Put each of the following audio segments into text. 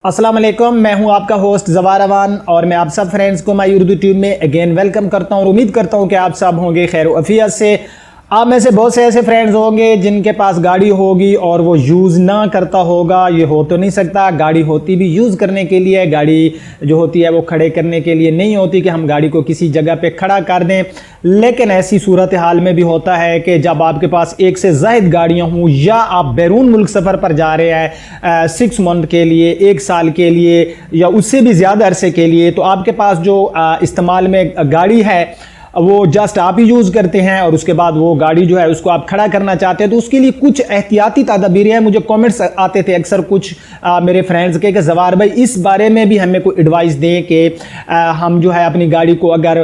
अस्सलाम वालेकुम, मैं हूं आपका होस्ट ज़वार अवान और मैं आप सब फ्रेंड्स को माई उर्दू ट्यूब में अगेन वेलकम करता हूं और उम्मीद करता हूं कि आप सब होंगे खैर अफियत से। आप में से बहुत से ऐसे फ्रेंड्स होंगे जिनके पास गाड़ी होगी और वो यूज़ ना करता होगा। ये हो तो नहीं सकता, गाड़ी होती भी यूज़ करने के लिए, गाड़ी जो होती है वो खड़े करने के लिए नहीं होती कि हम गाड़ी को किसी जगह पे खड़ा कर दें। लेकिन ऐसी सूरत हाल में भी होता है कि जब आपके पास एक से ज़ायद गाड़ियाँ हों या आप बैरून मुल्क सफ़र पर जा रहे हैं 6 मंथ के लिए, 1 साल के लिए या उससे भी ज़्यादा अरसे के लिए, तो आपके पास जो इस्तेमाल में गाड़ी है वो जस्ट आप ही यूज़ करते हैं और उसके बाद वो गाड़ी जो है उसको आप खड़ा करना चाहते हैं, तो उसके लिए कुछ एहतियाती तदाबीरें हैं। मुझे कमेंट्स आते थे अक्सर कुछ मेरे फ्रेंड्स के कि ज़वार भाई इस बारे में भी हमें कोई एडवाइस दें कि हम जो है अपनी गाड़ी को अगर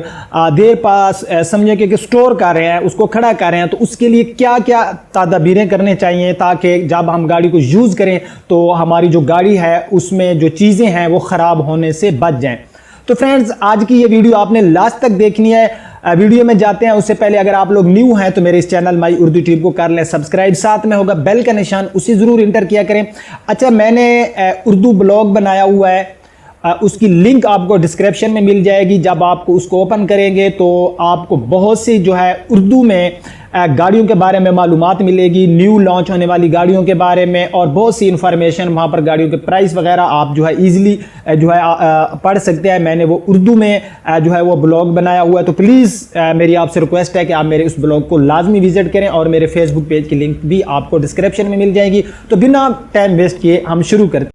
देर पास समझे कि स्टोर कर रहे हैं, उसको खड़ा कर रहे हैं, तो उसके लिए क्या क्या तदाबीरें करने चाहिए ताकि जब हम गाड़ी को यूज़ करें तो हमारी जो गाड़ी है उसमें जो चीज़ें हैं वो ख़राब होने से बच जाएँ। तो फ्रेंड्स, आज की ये वीडियो आपने लास्ट तक देखनी है। वीडियो में जाते हैं उससे पहले अगर आप लोग न्यू हैं तो मेरे इस चैनल माई उर्दू ट्यूब को कर लें सब्सक्राइब, साथ में होगा बेल का निशान, उसे ज़रूर इंटर किया करें। अच्छा, मैंने उर्दू ब्लॉग बनाया हुआ है, उसकी लिंक आपको डिस्क्रिप्शन में मिल जाएगी। जब आपको उसको ओपन करेंगे तो आपको बहुत सी जो है उर्दू में गाड़ियों के बारे में मालूमात मिलेगी, न्यू लॉन्च होने वाली गाड़ियों के बारे में और बहुत सी इंफॉर्मेशन वहाँ पर, गाड़ियों के प्राइस वगैरह आप जो है ईजिली जो है पढ़ सकते हैं। मैंने वो उर्दू में जो है वो ब्लॉग बनाया हुआ है, तो प्लीज़ मेरी आपसे रिक्वेस्ट है कि आप मेरे उस ब्लॉग को लाजमी विजिट करें और मेरे फेसबुक पेज की लिंक भी आपको डिस्क्रिप्शन में मिल जाएगी। तो बिना टाइम वेस्ट किए हम शुरू करते हैं।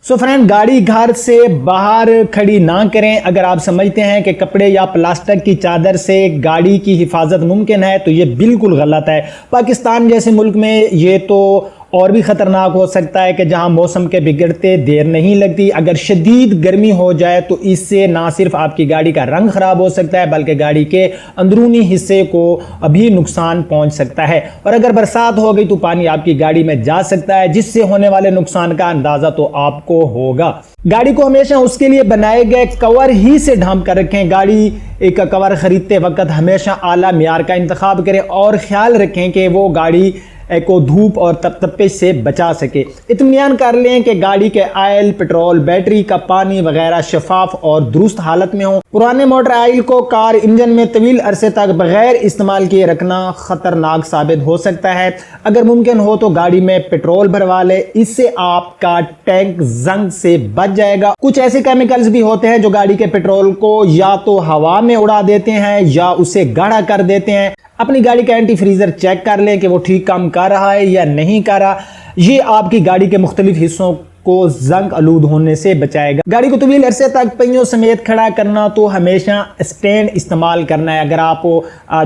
सो फ्रेंड, गाड़ी घर से बाहर खड़ी ना करें। अगर आप समझते हैं कि कपड़े या प्लास्टिक की चादर से गाड़ी की हिफाजत मुमकिन है तो ये बिल्कुल गलत है। पाकिस्तान जैसे मुल्क में ये तो और भी ख़तरनाक हो सकता है कि जहां मौसम के बिगड़ते देर नहीं लगती। अगर शदीद गर्मी हो जाए तो इससे ना सिर्फ आपकी गाड़ी का रंग ख़राब हो सकता है बल्कि गाड़ी के अंदरूनी हिस्से को अभी नुकसान पहुंच सकता है। और अगर बरसात हो गई तो पानी आपकी गाड़ी में जा सकता है, जिससे होने वाले नुकसान का अंदाज़ा तो आपको होगा। गाड़ी को हमेशा उसके लिए बनाए गए कवर ही से ढांप कर रखें। गाड़ी एक कवर ख़रीदते वक्त हमेशा आला मियार का इंतखाब करें और ख्याल रखें कि वो गाड़ी को धूप और तपतपे से बचा सके। इत्मीनान कर लें कि गाड़ी के ऑयल, पेट्रोल, बैटरी का पानी वगैरह शफाफ और दुरुस्त हालत में हो। पुराने मोटर ऑयल को कार इंजन में तवील अरसे तक बगैर इस्तेमाल किए रखना खतरनाक साबित हो सकता है। अगर मुमकिन हो तो गाड़ी में पेट्रोल भरवा ले, इससे आपका टैंक जंग से बच जाएगा। कुछ ऐसे केमिकल्स भी होते हैं जो गाड़ी के पेट्रोल को या तो हवा में उड़ा देते हैं या उसे गाढ़ा कर देते हैं। अपनी गाड़ी का एंटी फ्रीजर चेक कर लें कि वो ठीक काम कर रहा है या नहीं कर रहा। ये आपकी गाड़ी के मुख्तलिफ हिस्सों को जंग आलूद होने से बचाएगा। गाड़ी को तवील अरसे तक पहियों समेत खड़ा करना तो हमेशा स्टैंड इस्तेमाल करना है। अगर आप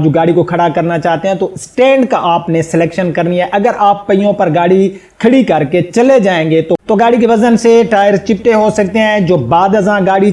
जो गाड़ी को खड़ा करना चाहते हैं तो स्टैंड का आपने सिलेक्शन करनी है। अगर आप पहियों पर गाड़ी खड़ी करके चले जाएंगे तो गाड़ी के वजन से टायर चिपटे हो सकते हैं, जो बाद अज़ां गाड़ी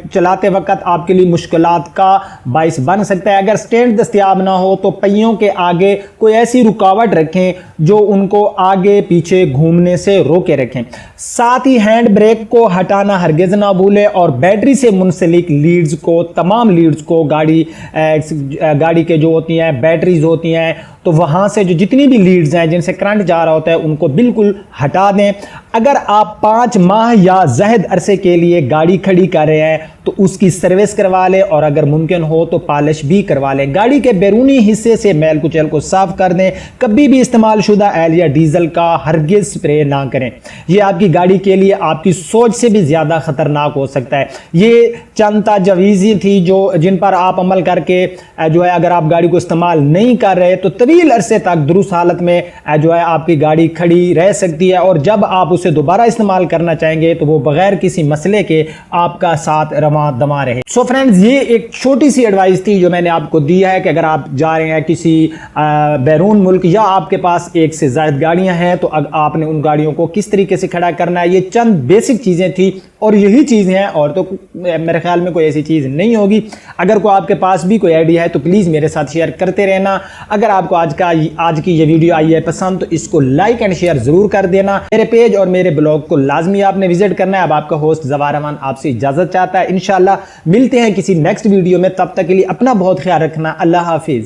चलाते वक्त आपके लिए मुश्किलात का बाइस बन सकता है। अगर स्टैंड दस्तयाब ना हो तो पहियों के आगे कोई ऐसी रुकावट रखें जो उनको आगे पीछे घूमने से रोके रखें। साथ ही हैंड ब्रेक को हटाना हरगिज़ ना भूलें और बैटरी से मुंसलिक लीड्स को, तमाम लीड्स को गाड़ी के जो होती हैं बैटरीज होती हैं, तो वहाँ से जो जितनी भी लीड्स हैं जिनसे करंट जा रहा होता है उनको बिल्कुल हटा दें। अगर आप 5 माह या ज़ायद अरसे के लिए गाड़ी खड़ी कर रहे हैं तो उसकी सर्विस करवा लें और अगर मुमकिन हो तो पॉलिश भी करवा लें। गाड़ी के बैरूनी हिस्से से मैल कुचैल को साफ कर दें। कभी भी इस्तेमाल शुदा ऑयल या डीजल का हरगिज़ स्प्रे ना करें। यह आपकी गाड़ी के लिए आपकी सोच से भी ज़्यादा ख़तरनाक हो सकता है। ये चंद तजवीज़ें थी जिन पर आप अमल करके जो है अगर आप गाड़ी को इस्तेमाल नहीं कर रहे तो तवील अरसे तक दुरुस्त हालत में जो है आपकी गाड़ी खड़ी रह सकती है और जब आप उसे दोबारा इस्तेमाल करना चाहेंगे तो वो बगैर किसी मसले के आपका साथ रवा दमा रहे। सो फ्रेंड्स, ये एक छोटी सी एडवाइस थी जो मैंने आपको दी है कि अगर आप जा रहे हैं किसी बैरून मुल्क या आपके पास एक से ज़्यादा गाड़ियां हैं तो आपने उन गाड़ियों को किस तरीके से खड़ा करना है। ये चंद बेसिक चीज़ें थी और यही चीज़ें हैं और तो मेरे ख्याल में कोई ऐसी चीज़ नहीं होगी। अगर कोई आपके पास भी कोई आइडिया है तो प्लीज़ मेरे साथ शेयर करते रहना। अगर आपको आज की ये वीडियो आई है पसंद तो इसको लाइक एंड शेयर ज़रूर कर देना। मेरे पेज और मेरे ब्लॉग को लाजमी आपने विजिट करना है। अब आपका होस्ट ज़वार अमान आपसे इजाज़त चाहता है। इंशाल्लाह मिलते हैं किसी नेक्स्ट वीडियो में, तब तक के लिए अपना बहुत ख्याल रखना। अल्लाह हाफिज़।